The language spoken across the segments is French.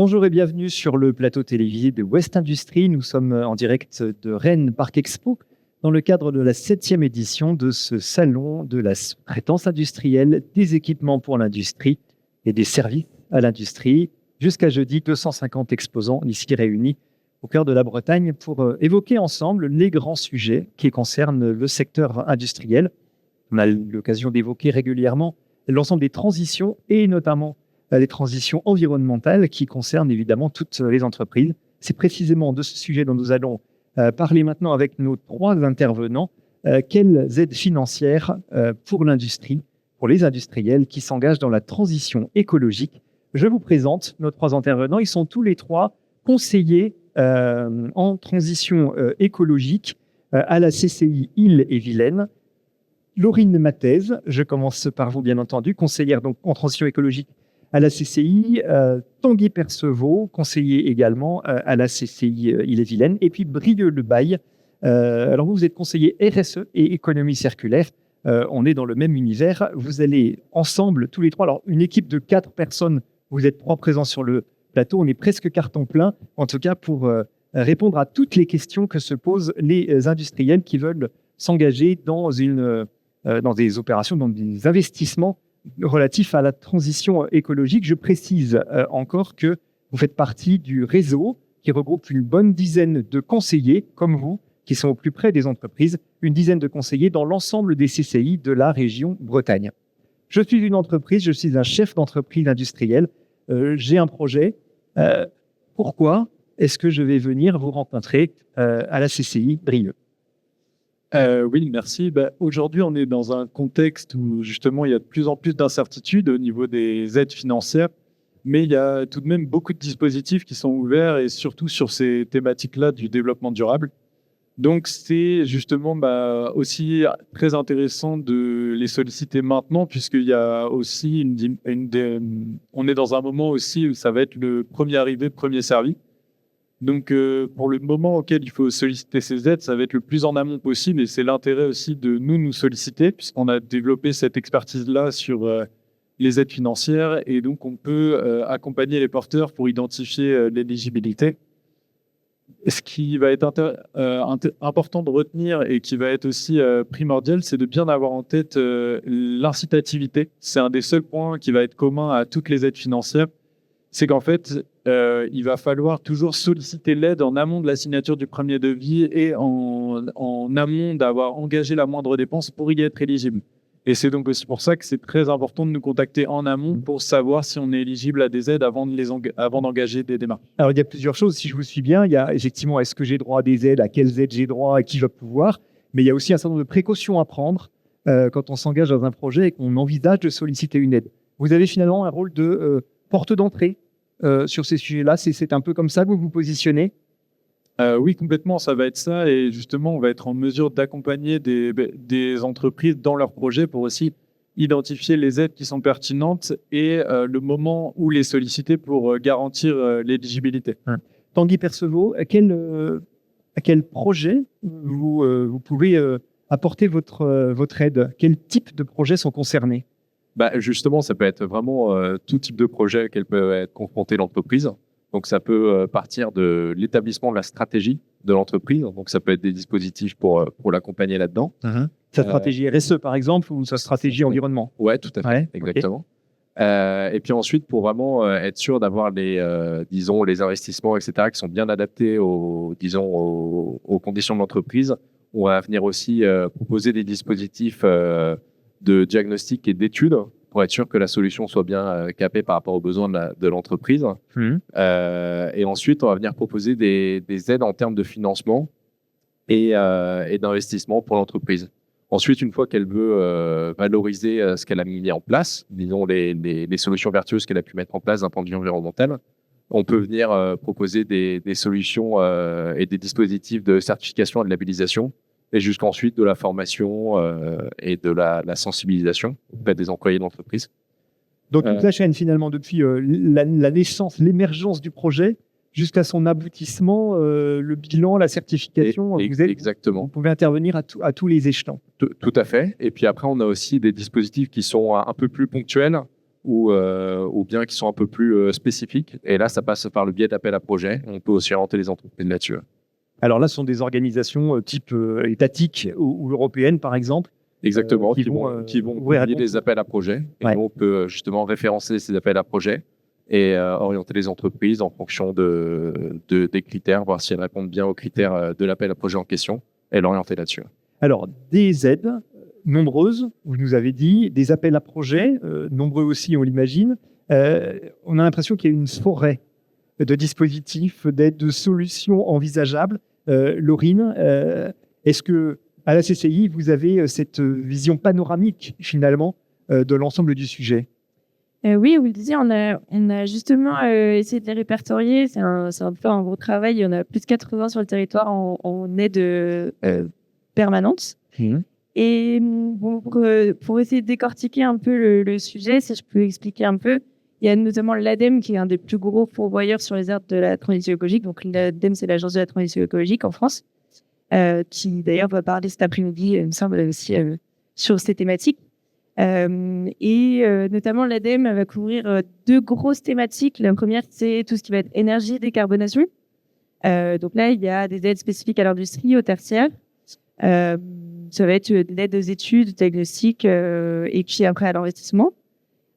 Bonjour et bienvenue sur le plateau télévisé de West Industries. Nous sommes en direct de Rennes Parc Expo dans le cadre de la 7e édition de ce salon de la sous-traitance industrielle, des équipements pour l'industrie et des services à l'industrie. Jusqu'à jeudi, 250 exposants ici réunis au cœur de la Bretagne pour évoquer ensemble les grands sujets qui concernent le secteur industriel. On a l'occasion d'évoquer régulièrement l'ensemble des transitions et notamment les transitions environnementales qui concernent évidemment toutes les entreprises. C'est précisément de ce sujet dont nous allons parler maintenant avec nos trois intervenants. Quelles aides financières pour l'industrie, pour les industriels qui s'engagent dans la transition écologique? Je vous présente nos trois intervenants. Ils sont tous les trois conseillers en transition écologique à la CCI Ille-et-Vilaine. Laurine Mathez, je commence par vous bien entendu, conseillère donc en transition écologique à la CCI, Tanguy Percevaux, conseiller également à la CCI Ille-et-Vilaine, et puis Brieux-le-Bail. Alors vous êtes conseiller RSE et économie circulaire. On est dans le même univers. Vous allez ensemble, tous les trois, alors une équipe de 4 personnes, vous êtes 3 présents sur le plateau, on est presque carton plein, en tout cas pour répondre à toutes les questions que se posent les industriels qui veulent s'engager dans des opérations, dans des investissements relatifs à la transition écologique. Je précise encore que vous faites partie du réseau qui regroupe une bonne dizaine de conseillers comme vous, qui sont au plus près des entreprises, une dizaine de conseillers dans l'ensemble des CCI de la région Bretagne. Je suis une entreprise, je suis un chef d'entreprise industrielle, j'ai un projet. Pourquoi est-ce que je vais venir vous rencontrer à la CCI Brieux? Oui, merci. Aujourd'hui, on est dans un contexte où justement il y a de plus en plus d'incertitudes au niveau des aides financières, mais il y a tout de même beaucoup de dispositifs qui sont ouverts et surtout sur ces thématiques-là du développement durable. Donc, c'est justement aussi très intéressant de les solliciter maintenant, puisqu'il y a aussi on est dans un moment aussi où ça va être le premier arrivé, premier servi. Donc, pour le moment auquel il faut solliciter ces aides, ça va être le plus en amont possible, et c'est l'intérêt aussi de nous solliciter, puisqu'on a développé cette expertise-là sur les aides financières, et donc on peut accompagner les porteurs pour identifier l'éligibilité. Ce qui va être important de retenir et qui va être aussi primordial, c'est de bien avoir en tête l'incitativité. C'est un des seuls points qui va être commun à toutes les aides financières. C'est qu'en fait, il va falloir toujours solliciter l'aide en amont de la signature du premier devis et en amont d'avoir engagé la moindre dépense pour y être éligible. Et c'est donc aussi pour ça que c'est très important de nous contacter en amont pour savoir si on est éligible à des aides avant d'engager des démarches. Alors, il y a plusieurs choses, si je vous suis bien. Il y a effectivement, est-ce que j'ai droit à des aides, à quelles aides j'ai droit, à qui je vais pouvoir. Mais il y a aussi un certain nombre de précautions à prendre quand on s'engage dans un projet et qu'on envisage de solliciter une aide. Vous avez finalement un rôle de porte d'entrée sur ces sujets-là. C'est un peu comme ça que vous vous positionnez? Oui, complètement, ça va être ça. Et justement, on va être en mesure d'accompagner des entreprises dans leurs projets pour aussi identifier les aides qui sont pertinentes et le moment où les solliciter pour garantir l'éligibilité. Tanguy Percevaux, à quel projet vous pouvez apporter votre aide? Quels types de projets sont concernés? Justement, ça peut être vraiment tout type de projet auquel peut être confrontée l'entreprise. Donc, ça peut partir de l'établissement de la stratégie de l'entreprise. Donc, ça peut être des dispositifs pour l'accompagner là-dedans. Sa stratégie RSE, par exemple, ou sa stratégie environnement? Oui, tout à fait, ouais, exactement. Okay. Et puis ensuite, pour vraiment être sûr d'avoir les investissements, etc., qui sont bien adaptés aux conditions de l'entreprise, on va venir aussi proposer des dispositifs de diagnostic et d'études pour être sûr que la solution soit bien capée par rapport aux besoins de l'entreprise. Et ensuite, on va venir proposer des aides en termes de financement et d'investissement pour l'entreprise. Ensuite, une fois qu'elle veut valoriser ce qu'elle a mis en place, disons les solutions vertueuses qu'elle a pu mettre en place d'un point de vue environnemental, on peut venir proposer des solutions et des dispositifs de certification et de labellisation, et jusqu'ensuite de la formation et de la sensibilisation auprès des employés de l'entreprise. Donc, toute la chaîne, finalement, depuis la naissance, l'émergence du projet, jusqu'à son aboutissement, le bilan, la certification. Exactement. Vous pouvez intervenir à tous les échelons. Tout à fait. Et puis après, on a aussi des dispositifs qui sont un peu plus ponctuels. ou bien qui sont un peu plus spécifiques. Et là, ça passe par le biais d'appels à projets. On peut aussi orienter les entreprises là-dessus. Alors là, ce sont des organisations type étatiques ou européennes, par exemple. Exactement, qui qui vont ouvrir publier des appels à projets. Et Ouais. nous, on peut justement référencer ces appels à projets et orienter les entreprises en fonction des critères, voir si elles répondent bien aux critères de l'appel à projet en question et l'orienter là-dessus. Alors, des aides nombreuses, vous nous avez dit, des appels à projets, nombreux aussi, on l'imagine. On a l'impression qu'il y a une forêt de dispositifs, d'aides, de solutions envisageables. Laurine, est-ce que à la CCI, vous avez cette vision panoramique, finalement, de l'ensemble du sujet? Oui, vous le disiez, on a justement essayé de les répertorier. C'est un peu un gros travail. Il y en a plus de 80 sur le territoire en aide permanente. Et bon, pour essayer de décortiquer un peu le sujet, si je peux expliquer un peu, il y a notamment l'ADEME qui est un des plus gros pourvoyeurs sur les aires de la transition écologique. Donc l'ADEME, c'est l'Agence de la transition écologique en France, qui d'ailleurs va parler cet après-midi, il me semble, aussi sur ces thématiques. Notamment l'ADEME va couvrir deux grosses thématiques. La première, c'est tout ce qui va être énergie, décarbonation. Donc là, il y a des aides spécifiques à l'industrie, au tertiaire. Ça va être de l'aide aux études, au diagnostic et puis après à l'investissement.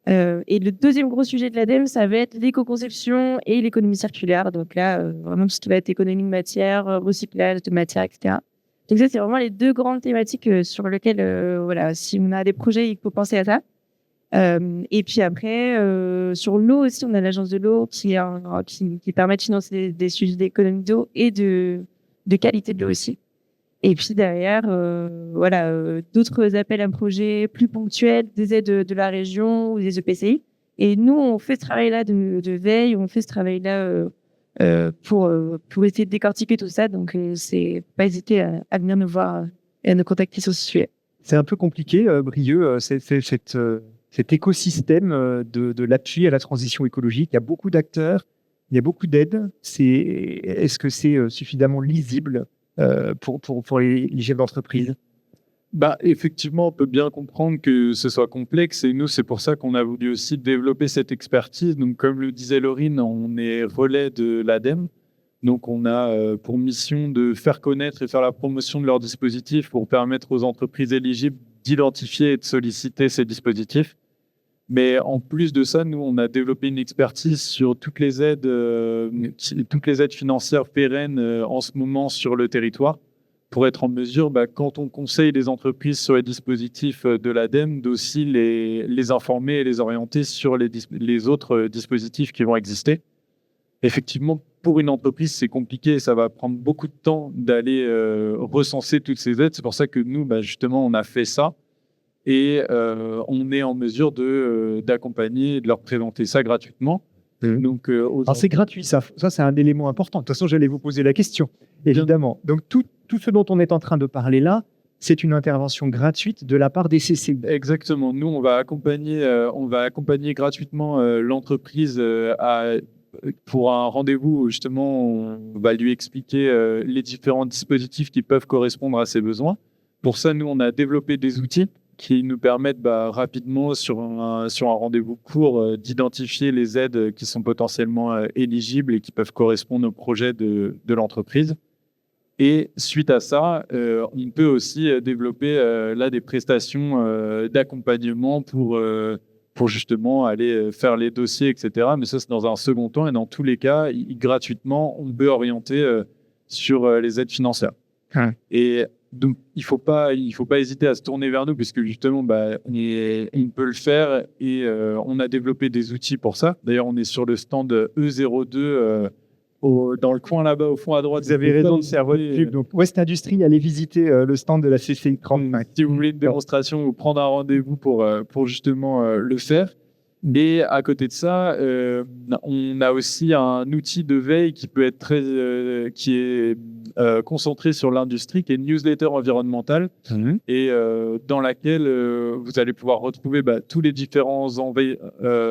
Et le deuxième gros sujet de l'ADEME, ça va être l'éco-conception et l'économie circulaire. Donc là, vraiment tout ce qui va être économie de matière, recyclage de matière, etc. Donc ça, c'est vraiment les deux grandes thématiques sur lesquelles, voilà, si on a des projets, il faut penser à ça. Et puis après, sur l'eau aussi, on a l'agence de l'eau qui permet de financer des sujets d'économie d'eau et de qualité de l'eau aussi. Et puis derrière, d'autres appels à projets plus ponctuels, des aides de la région ou des EPCI. Et nous, on fait ce travail-là de veille, on fait ce travail-là pour essayer de décortiquer tout ça. Donc, c'est pas hésiter à venir nous voir et à nous contacter sur ce sujet. C'est un peu compliqué, Brieux, cet écosystème de l'appui à la transition écologique. Il y a beaucoup d'acteurs, il y a beaucoup d'aides. Est-ce que c'est suffisamment lisible pour les chefs d'entreprise? Effectivement, on peut bien comprendre que ce soit complexe et nous, c'est pour ça qu'on a voulu aussi développer cette expertise. Donc, comme le disait Laurine, on est relais de l'ADEME. Donc, on a pour mission de faire connaître et faire la promotion de leurs dispositifs pour permettre aux entreprises éligibles d'identifier et de solliciter ces dispositifs. Mais en plus de ça, nous, on a développé une expertise sur toutes les aides financières pérennes en ce moment sur le territoire, pour être en mesure, quand on conseille les entreprises sur les dispositifs de l'ADEME, d'aussi les informer et les orienter sur les autres dispositifs qui vont exister. Effectivement, pour une entreprise, c'est compliqué. Ça va prendre beaucoup de temps d'aller recenser toutes ces aides. C'est pour ça que nous, justement, on a fait ça. Et on est en mesure d'accompagner et de leur présenter ça gratuitement. Donc, alors c'est gratuit, ça c'est un élément important. De toute façon, j'allais vous poser la question, évidemment. Donc tout ce dont on est en train de parler là, c'est une intervention gratuite de la part des CCI. Exactement. Nous, on va accompagner gratuitement l'entreprise pour un rendez-vous où justement on va lui expliquer les différents dispositifs qui peuvent correspondre à ses besoins. Pour ça, nous, on a développé des outils qui nous permettent rapidement, sur un rendez-vous court, d'identifier les aides qui sont potentiellement éligibles et qui peuvent correspondre au projet de l'entreprise. Et suite à ça, on peut aussi développer des prestations d'accompagnement pour justement aller faire les dossiers, etc. Mais ça, c'est dans un second temps. Et dans tous les cas, gratuitement, on peut orienter sur les aides financières. Et donc, il faut pas hésiter à se tourner vers nous, puisque justement, on peut le faire et on a développé des outils pour ça. D'ailleurs, on est sur le stand E02 dans le coin là-bas, au fond à droite. Vous avez raison de faire votre pub. Donc, West Industrie, allez visiter le stand de la CCI 35. Si vous voulez une démonstration ou prendre un rendez-vous pour justement le faire. Et à côté de ça, on a aussi un outil de veille qui peut être qui est concentré sur l'industrie, qui est une newsletter environnementale, et dans laquelle vous allez pouvoir retrouver tous les différents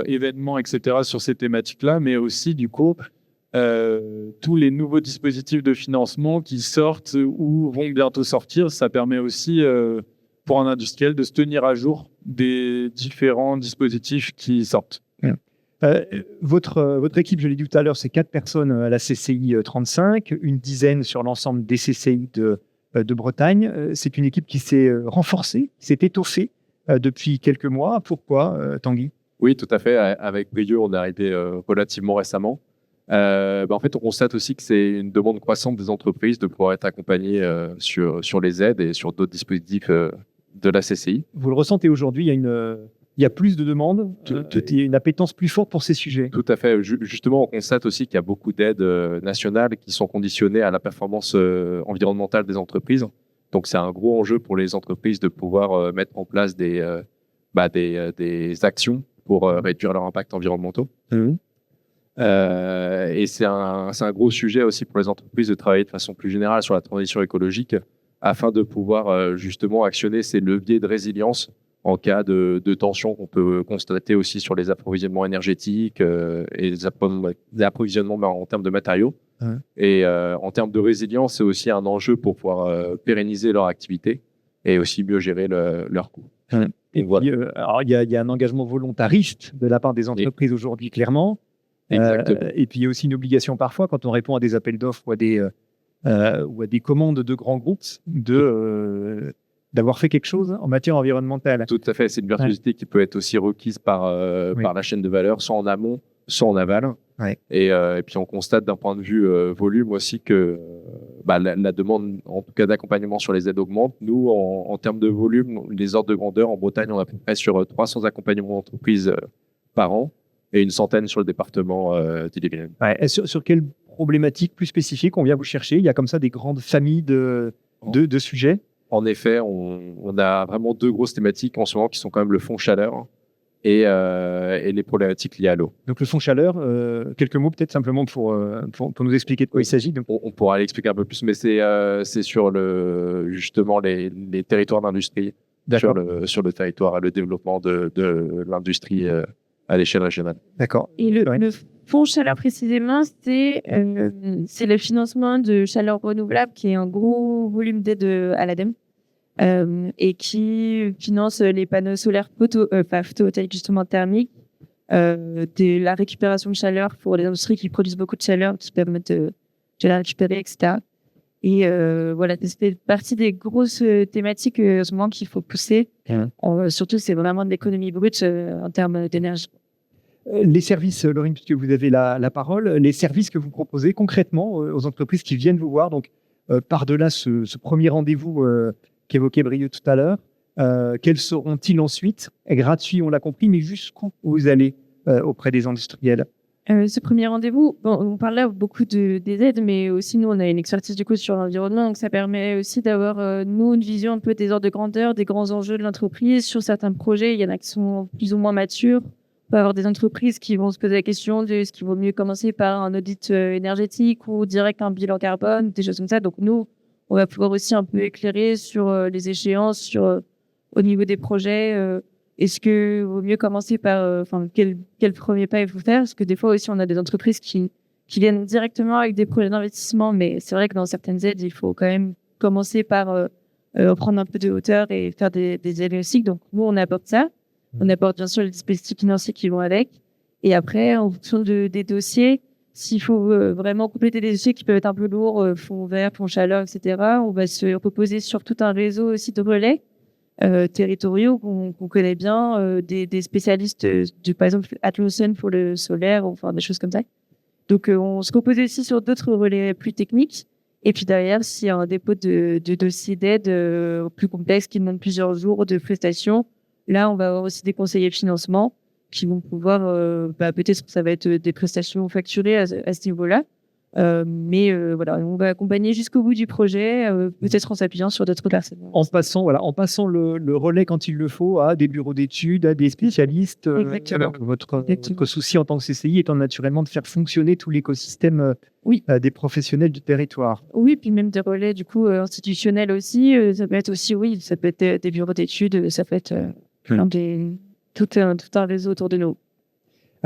événements, etc. sur ces thématiques-là, mais aussi du coup tous les nouveaux dispositifs de financement qui sortent ou vont bientôt sortir. Ça permet aussi pour un industriel de se tenir à jour des différents dispositifs qui sortent. Votre équipe, je l'ai dit tout à l'heure, c'est 4 personnes à la CCI 35, une dizaine sur l'ensemble des CCI de Bretagne. C'est une équipe qui s'est renforcée, qui s'est étoffée depuis quelques mois. Pourquoi, Tanguy ? Oui, tout à fait. Avec Brieux, on est arrivé relativement récemment. En fait, on constate aussi que c'est une demande croissante des entreprises de pouvoir être accompagnées sur les aides et sur d'autres dispositifs de la CCI. Vous le ressentez aujourd'hui, il y a plus de demandes, il y a une appétence plus forte pour ces sujets. Tout à fait. Justement, on constate aussi qu'il y a beaucoup d'aides nationales qui sont conditionnées à la performance environnementale des entreprises. Donc, c'est un gros enjeu pour les entreprises de pouvoir mettre en place des actions pour réduire leur impact environnementaux. Et c'est un gros sujet aussi pour les entreprises de travailler de façon plus générale sur la transition écologique afin de pouvoir justement actionner ces leviers de résilience en cas de tension qu'on peut constater aussi sur les approvisionnements énergétiques et les approvisionnements en termes de matériaux. Et en termes de résilience, c'est aussi un enjeu pour pouvoir pérenniser leur activité et aussi mieux gérer leurs coûts. Et voilà. Puis, alors, il y a un engagement volontariste de la part des entreprises aujourd'hui, clairement. Exactement. Et puis, il y a aussi une obligation parfois, quand on répond à des appels d'offres ou à des commandes de grands groupes, d'avoir fait quelque chose en matière environnementale. Tout à fait. C'est une virtuosité qui peut être aussi requise par la chaîne de valeur, soit en amont, soit en aval. Et puis, on constate d'un point de vue volume aussi que la demande, en tout cas d'accompagnement sur les aides augmente. Nous, en termes de volume, les ordres de grandeur, en Bretagne, on est à peu près sur 300 accompagnements d'entreprises par an et une centaine sur le département d'Ille-et-Vilaine. Sur quelle problématique plus spécifique on vient vous chercher ? Il y a comme ça des grandes familles de sujets ? En effet, on a vraiment 2 grosses thématiques en ce moment qui sont quand même le fonds chaleur et les problématiques liées à l'eau. Donc le fonds chaleur, quelques mots peut-être simplement pour nous expliquer de quoi il s'agit. Donc... On pourra l'expliquer un peu plus, mais c'est sur justement les territoires d'industrie, sur le territoire et le développement de l'industrie à l'échelle régionale. D'accord. Et le fonds chaleur précisément, c'est le financement de chaleur renouvelable qui est un gros volume d'aide à l'ADEME. Et qui finance les panneaux solaires photovoltaïques justement thermiques, de la récupération de chaleur pour les industries qui produisent beaucoup de chaleur, qui permettent de la récupérer, etc. Et voilà, c'est partie des grosses thématiques en ce moment qu'il faut pousser. Surtout, c'est vraiment de l'économie brute en termes d'énergie. Les services, Laurine, puisque vous avez la parole, les services que vous proposez concrètement aux entreprises qui viennent vous voir, donc par-delà ce premier rendez-vous qu'évoquait Brieux tout à l'heure, quels seront-ils ensuite ? Gratuits, on l'a compris, mais jusqu'où vous allez auprès des industriels ? Ce premier rendez-vous, on parle là beaucoup des aides, mais aussi nous, on a une expertise du coup sur l'environnement, donc ça permet aussi d'avoir, nous, une vision un peu des ordres de grandeur, des grands enjeux de l'entreprise. Sur certains projets, il y en a qui sont plus ou moins matures. On peut avoir des entreprises qui vont se poser la question de ce qu'il vaut mieux commencer par un audit énergétique ou direct un bilan carbone, des choses comme ça. Donc nous, on va pouvoir aussi un peu éclairer sur les échéances, au niveau des projets. Est-ce que vaut mieux commencer par, quel premier pas il faut faire ? Parce que des fois aussi, on a des entreprises qui viennent directement avec des projets d'investissement, mais c'est vrai que dans certaines aides, il faut quand même commencer par prendre un peu de hauteur et faire des diagnostics. Donc nous, on apporte ça. On apporte bien sûr les dispositifs financiers qui vont avec. Et après, en fonction des dossiers, s'il faut vraiment compléter des dossiers qui peuvent être un peu lourds, fonds vert, fonds chaleur, etc., on va se reposer sur tout un réseau aussi de relais territoriaux qu'on connaît bien, des spécialistes par exemple Atlassian pour le solaire, enfin des choses comme ça. Donc on se repose aussi sur d'autres relais plus techniques. Et puis derrière, s'il y a un dépôt de dossiers d'aide plus complexe qui demande plusieurs jours de prestations, là on va avoir aussi des conseillers de financement qui vont pouvoir, peut-être que ça va être des prestations facturées à ce niveau-là. Mais voilà, on va accompagner jusqu'au bout du projet, peut-être en s'appuyant sur d'autres personnes. En passant le relais quand il le faut à des bureaux d'études, à des spécialistes. Votre souci en tant que CCI étant naturellement de faire fonctionner tout l'écosystème des professionnels du territoire. Oui, puis même des relais du coup institutionnels aussi. Ça peut être aussi, ça peut être des bureaux d'études, ça peut être tout un réseau autour de nous.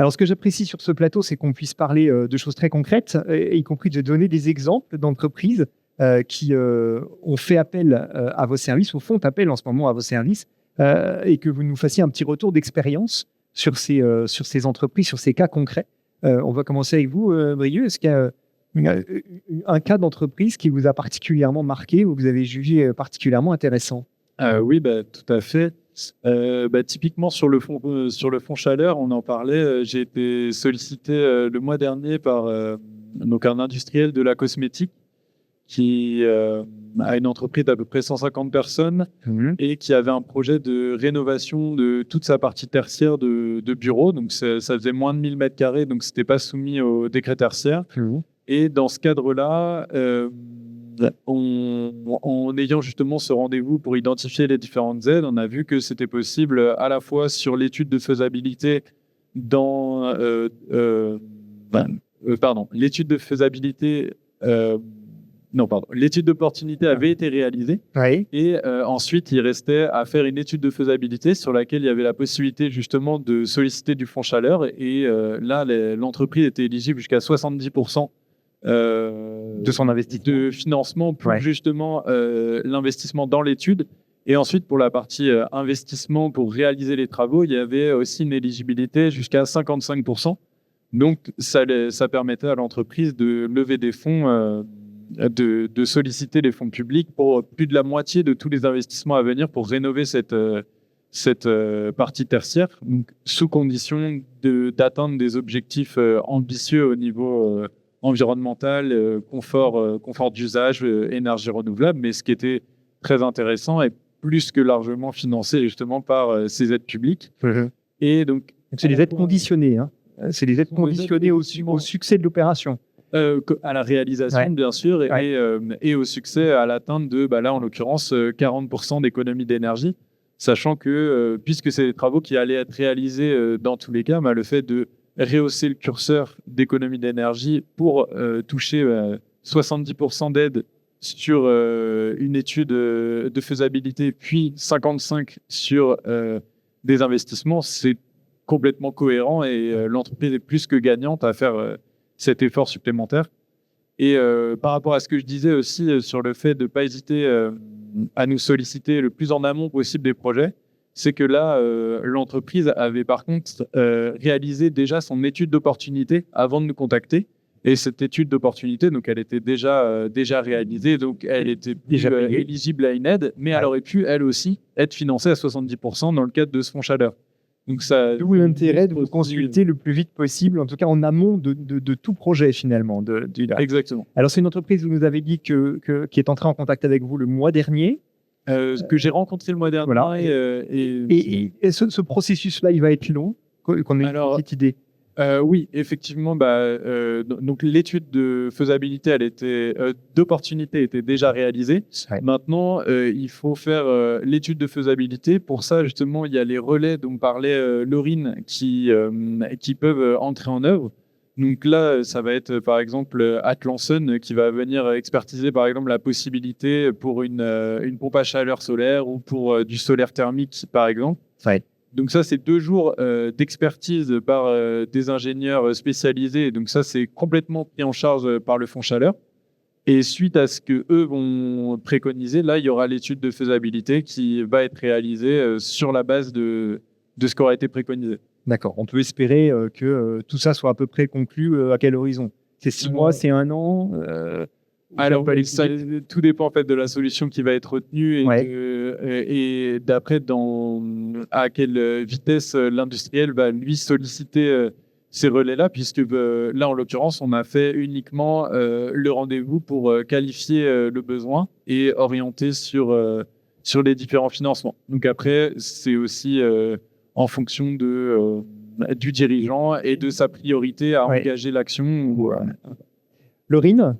Alors, ce que j'apprécie sur ce plateau, c'est qu'on puisse parler de choses très concrètes, y compris de donner des exemples d'entreprises qui ont fait appel à vos services ou font appel en ce moment à vos services et que vous nous fassiez un petit retour d'expérience sur ces entreprises, sur ces cas concrets. On va commencer avec vous, Brieux. Est-ce qu'il y a un cas d'entreprise qui vous a particulièrement marqué ou que vous avez jugé particulièrement intéressant? Oui, tout à fait. Typiquement sur le fond chaleur, on en parlait. J'ai été sollicité le mois dernier par donc un industriel de la cosmétique qui a une entreprise d'à peu près 150 personnes et qui avait un projet de rénovation de toute sa partie tertiaire de bureaux. Donc ça faisait moins de 1000 mètres carrés, donc c'était pas soumis au décret tertiaire. Et dans ce cadre-là, en ayant justement ce rendez-vous pour identifier les différentes aides, on a vu que c'était possible à la fois sur l'étude de faisabilité l'étude de faisabilité l'étude d'opportunité avait été réalisée. Oui. Et ensuite, il restait à faire une étude de faisabilité sur laquelle il y avait la possibilité justement de solliciter du fonds chaleur. Et là, l'entreprise était éligible jusqu'à 70% de son investissement de financement pour justement l'investissement dans l'étude. Et ensuite, pour la partie investissement pour réaliser les travaux, il y avait aussi une éligibilité jusqu'à 55%. Donc, ça permettait à l'entreprise de lever des fonds, de solliciter les fonds publics pour plus de la moitié de tous les investissements à venir pour rénover cette partie tertiaire, donc sous condition d'atteindre des objectifs ambitieux au niveau environnemental, confort d'usage, énergie renouvelable, mais ce qui était très intéressant et plus que largement financé justement par ces aides publiques. Et donc, c'est des aides conditionnées, hein. C'est des aides conditionnées au succès de l'opération. À la réalisation, bien sûr, et au succès à l'atteinte de, là en l'occurrence, 40% d'économie d'énergie, sachant que, puisque c'est des travaux qui allaient être réalisés dans tous les cas, le fait de rehausser le curseur d'économie d'énergie pour toucher 70% d'aide sur une étude de faisabilité, puis 55% sur des investissements, c'est complètement cohérent et l'entreprise est plus que gagnante à faire cet effort supplémentaire. Et par rapport à ce que je disais aussi sur le fait de ne pas hésiter à nous solliciter le plus en amont possible des projets, c'est que là, l'entreprise avait par contre réalisé déjà son étude d'opportunité avant de nous contacter. Et cette étude d'opportunité, donc elle était déjà réalisée, donc elle était déjà éligible à une aide, mais elle aurait pu, elle aussi, être financée à 70% dans le cadre de ce fonds chaleur. Donc ça, d'où l'intérêt de vous consulter le plus vite possible, en tout cas en amont de tout projet finalement. Exactement. Alors c'est une entreprise, vous nous avez dit, qui est entrée en contact avec vous le mois dernier. Que j'ai rencontré le mois dernier. Voilà. Et ce processus-là, il va être long, qu'on ait une petite idée. Oui, effectivement. Donc l'étude de faisabilité, d'opportunité était déjà réalisée. Maintenant, il faut faire l'étude de faisabilité. Pour ça, justement, il y a les relais dont parlait Laurine qui peuvent entrer en œuvre. Donc là, ça va être par exemple Atlanson qui va venir expertiser par exemple la possibilité pour une pompe à chaleur solaire ou pour du solaire thermique par exemple. Donc ça, c'est 2 jours d'expertise par des ingénieurs spécialisés. Donc ça, c'est complètement pris en charge par le fonds chaleur. Et suite à ce que eux vont préconiser, là, il y aura l'étude de faisabilité qui va être réalisée sur la base de ce qui aura été préconisé. D'accord. On peut espérer que tout ça soit à peu près conclu à quel horizon? C'est 6 mois, c'est 1 an Alors, tout dépend en fait de la solution qui va être retenue et d'après à quelle vitesse l'industriel va lui solliciter ces relais-là, puisque là en l'occurrence on a fait uniquement le rendez-vous pour qualifier le besoin et orienter sur les différents financements. Donc après c'est aussi en fonction du dirigeant et de sa priorité à engager l'action. Laurine?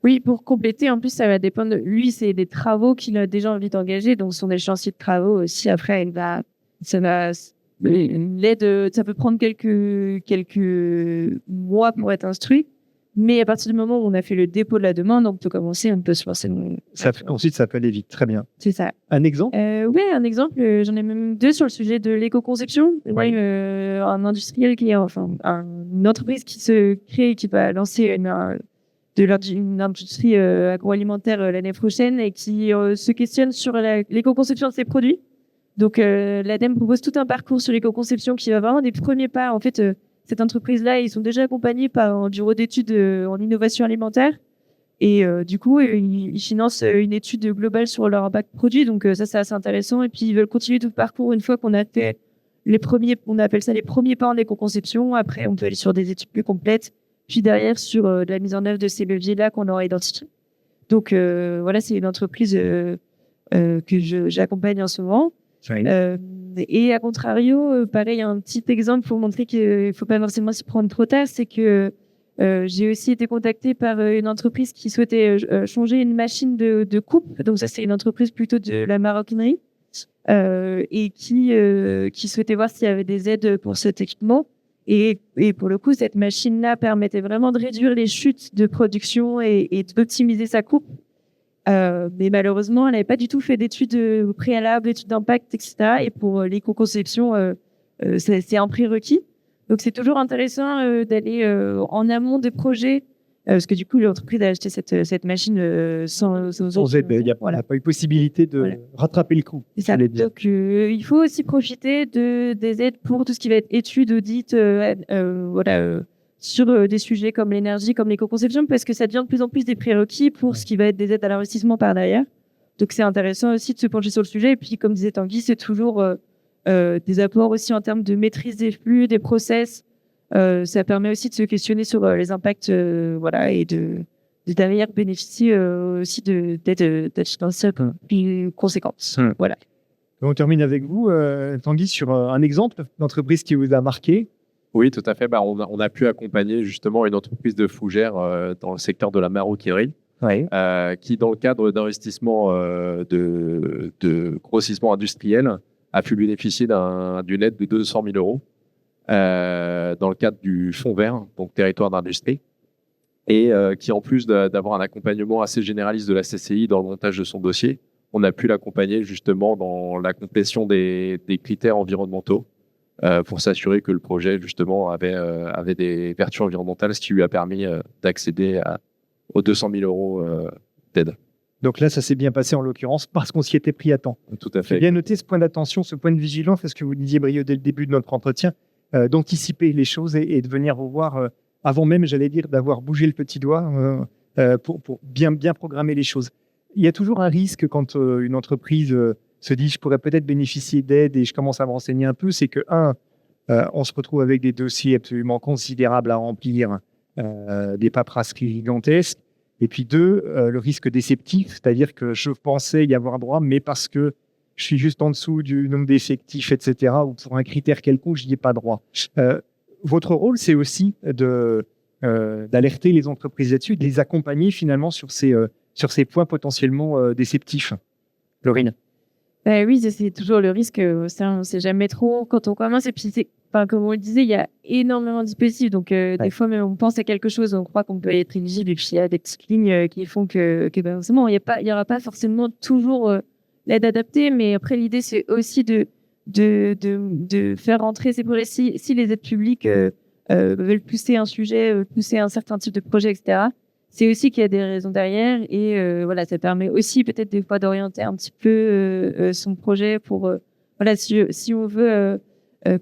Oui, pour compléter, en plus, ça va dépendre. Lui, c'est des travaux qu'il a déjà envie d'engager, donc son échéancier de travaux aussi. Après, l'aide, ça peut prendre quelques mois pour être instruit, mais à partir du moment où on a fait le dépôt de la demande, on peut se lancer. Ensuite, ça peut aller vite. Très bien. C'est ça. Un exemple? Oui, un exemple. J'en ai même 2 sur le sujet de l'éco-conception. Un industriel une entreprise qui se crée et qui va lancer une industrie agroalimentaire l'année prochaine et qui se questionne sur l'éco-conception de ses produits. Donc, l'ADEME propose tout un parcours sur l'éco-conception qui va vraiment des premiers pas. En fait, cette entreprise-là, ils sont déjà accompagnés par un bureau d'études en innovation alimentaire. Et du coup, ils financent une étude globale sur leur impact produit. Donc, ça, c'est assez intéressant. Et puis, ils veulent continuer tout le parcours une fois qu'on a fait on appelle ça les premiers pas en éco-conception. Après, on peut aller sur des études plus complètes. Puis derrière, sur de la mise en œuvre de ces leviers-là qu'on aura identifiés. Donc, voilà, c'est une entreprise que j'accompagne en ce moment. Et à contrario, pareil, un petit exemple pour montrer qu'il ne faut pas forcément s'y prendre trop tard, c'est que j'ai aussi été contactée par une entreprise qui souhaitait changer une machine de coupe. Donc ça, c'est une entreprise plutôt de la maroquinerie et qui souhaitait voir s'il y avait des aides pour cet équipement. Et pour le coup, cette machine-là permettait vraiment de réduire les chutes de production et d'optimiser sa coupe. Mais malheureusement, elle n'avait pas du tout fait d'études préalables, d'études d'impact, etc. Et pour l'éco-conception, c'est un prérequis. Donc, c'est toujours intéressant d'aller en amont des projets, parce que du coup, l'entreprise a acheté cette machine sans aide. Il n'y a pas eu possibilité de rattraper le coup. C'est ça. Donc, il faut aussi profiter des aides pour tout ce qui va être études, audits, sur des sujets comme l'énergie, comme l'éco-conception, parce que ça devient de plus en plus des prérequis pour ce qui va être des aides à l'investissement par derrière. Donc, c'est intéressant aussi de se pencher sur le sujet. Et puis, comme disait Tanguy, c'est toujours des apports aussi en termes de maîtrise des flux, des process. Ça permet aussi de se questionner sur les impacts, et de derrière bénéficier aussi d'aides financières plus conséquentes. Voilà. On termine avec vous, Tanguy, sur un exemple d'entreprise qui vous a marqué. Oui, tout à fait. On a pu accompagner justement une entreprise de fougères dans le secteur de la maroquinerie, qui, dans le cadre d'investissement de grossissement industriel, a pu bénéficier d'une aide de 200 000 euros dans le cadre du Fonds vert, donc territoire d'industrie, et qui, en plus d'avoir un accompagnement assez généraliste de la CCI dans le montage de son dossier, on a pu l'accompagner justement dans la complétion des critères environnementaux, pour s'assurer que le projet justement avait des vertus environnementales, ce qui lui a permis d'accéder aux 200 000 euros d'aide. Donc là, ça s'est bien passé en l'occurrence parce qu'on s'y était pris à temps. Tout à fait. J'ai bien noté ce point d'attention, ce point de vigilance, parce que vous disiez, Brio, dès le début de notre entretien, d'anticiper les choses et de venir vous voir avant même, j'allais dire, d'avoir bougé le petit doigt pour bien programmer les choses. Il y a toujours un risque quand une entreprise se dit je pourrais peut-être bénéficier d'aide et je commence à me renseigner un peu, c'est que, on se retrouve avec des dossiers absolument considérables à remplir, des paperasseries gigantesques, et puis deux, le risque déceptif, c'est-à-dire que je pensais y avoir droit, mais parce que je suis juste en dessous du nombre d'effectifs, etc., ou pour un critère quelconque, je n'y ai pas droit. Votre rôle, c'est aussi d'alerter les entreprises là-dessus, de les accompagner finalement sur ces points potentiellement déceptifs. Laurine. Oui, c'est toujours le risque. Ça, on ne sait jamais trop quand on commence. Et puis, comme on le disait, il y a énormément de dispositifs. Donc, des fois, même on pense à quelque chose, on croit qu'on peut être éligible. Et puis, il y a des petites lignes qui font que forcément, il n'y aura pas forcément toujours l'aide adaptée. Mais après, l'idée, c'est aussi de faire rentrer ces projets. Si les aides publiques veulent pousser un sujet, pousser un certain type de projet, etc., c'est aussi qu'il y a des raisons derrière et ça permet aussi peut-être des fois d'orienter un petit peu son projet pour si on veut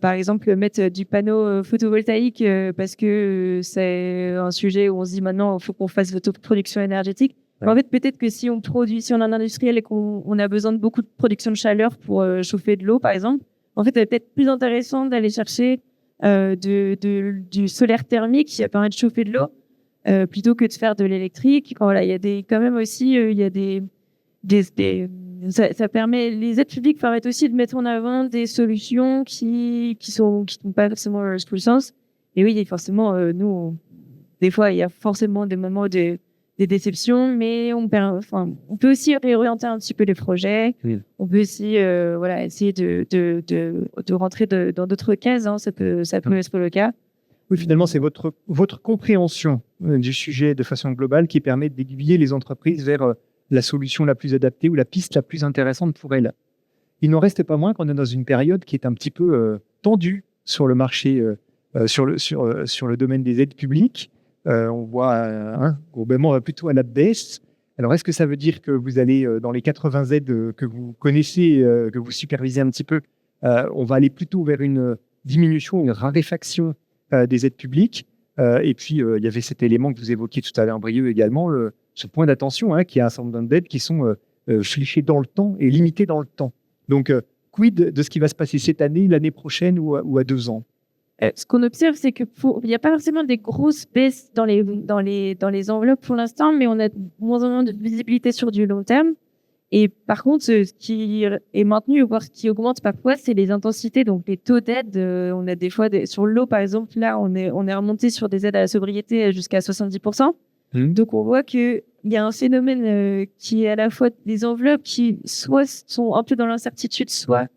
par exemple mettre du panneau photovoltaïque parce que c'est un sujet où on se dit maintenant il faut qu'on fasse l'autoproduction énergétique. Ouais. En fait, peut-être que si on a un industriel et qu'on a besoin de beaucoup de production de chaleur pour chauffer de l'eau, par exemple, en fait, c'est peut-être plus intéressant d'aller chercher du solaire thermique qui permet de chauffer de l'eau. Plutôt que de faire de l'électrique. Il y a quand même aussi, il y a ça permet, les aides publiques permettent aussi de mettre en avant des solutions qui sont pas forcément le sens. Et oui, forcément, des fois, il y a forcément des moments des déceptions, mais on peut aussi réorienter un petit peu les projets. Oui. On peut aussi, essayer de rentrer dans d'autres cases, hein. Ça peut être le cas. Oui, finalement, c'est votre compréhension du sujet de façon globale qui permet d'aiguiller les entreprises vers la solution la plus adaptée ou la piste la plus intéressante pour elles. Il n'en reste pas moins qu'on est dans une période qui est un petit peu tendue sur le marché, sur le domaine des aides publiques. On voit, globalement, on va plutôt à la baisse. Alors, est-ce que ça veut dire que vous allez, dans les 80 aides que vous connaissez, que vous supervisez un petit peu, on va aller plutôt vers une diminution, une raréfaction des aides publiques. Et puis, il y avait cet élément que vous évoquiez tout à l'heure, Brieux, également, ce point d'attention, qu'il y a un certain nombre d'aides qui sont fléchées dans le temps et limitées dans le temps. Donc, quid de ce qui va se passer cette année, l'année prochaine ou à 2 ans? Ce qu'on observe, c'est qu'il n'y a pas forcément des grosses baisses dans les enveloppes pour l'instant, mais on a moins en moins de visibilité sur du long terme. Et par contre, ce qui est maintenu, voire ce qui augmente parfois, c'est les intensités, donc les taux d'aide. On a des fois, sur l'eau, par exemple, là, on est remonté sur des aides à la sobriété jusqu'à 70%. Donc, on voit qu'il y a un phénomène qui est à la fois des enveloppes qui soit sont un peu dans l'incertitude, soit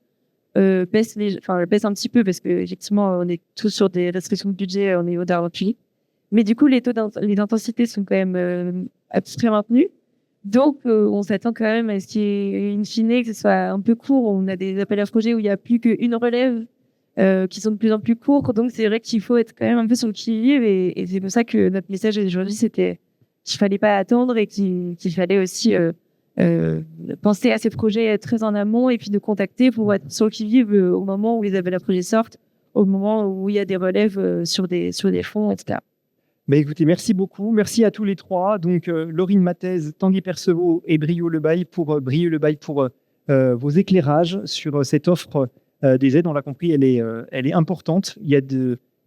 baissent un petit peu, parce qu'effectivement, on est tous sur des restrictions de budget au niveau d'Argentine. Mais du coup, les intensités sont quand même à peu près maintenus. Donc, on s'attend quand même à ce qu'il y ait, in fine, que ce soit un peu court. On a des appels à projets où il n'y a plus qu'une relève qui sont de plus en plus courts. Donc, c'est vrai qu'il faut être quand même un peu sur le qui-vive. Et c'est pour ça que notre message aujourd'hui, c'était qu'il fallait pas attendre et qu'il fallait aussi penser à ces projets très en amont et puis de contacter pour être sur le qui-vive au moment où les appels à projets sortent, au moment où il y a des relèves sur des fonds, etc. Bah écoutez, merci beaucoup. Merci à tous les trois. Donc, Laurine Mathez, Tanguy Percevaux et Brieux Lebaille pour vos éclairages sur cette offre des aides. On l'a compris, elle est importante. Il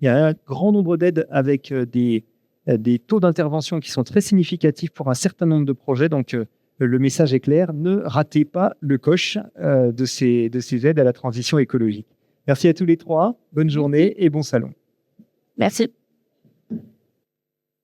y a un grand nombre d'aides avec des taux d'intervention qui sont très significatifs pour un certain nombre de projets. Donc, le message est clair. Ne ratez pas le coche de ces aides à la transition écologique. Merci à tous les trois. Bonne journée et bon salon. Merci.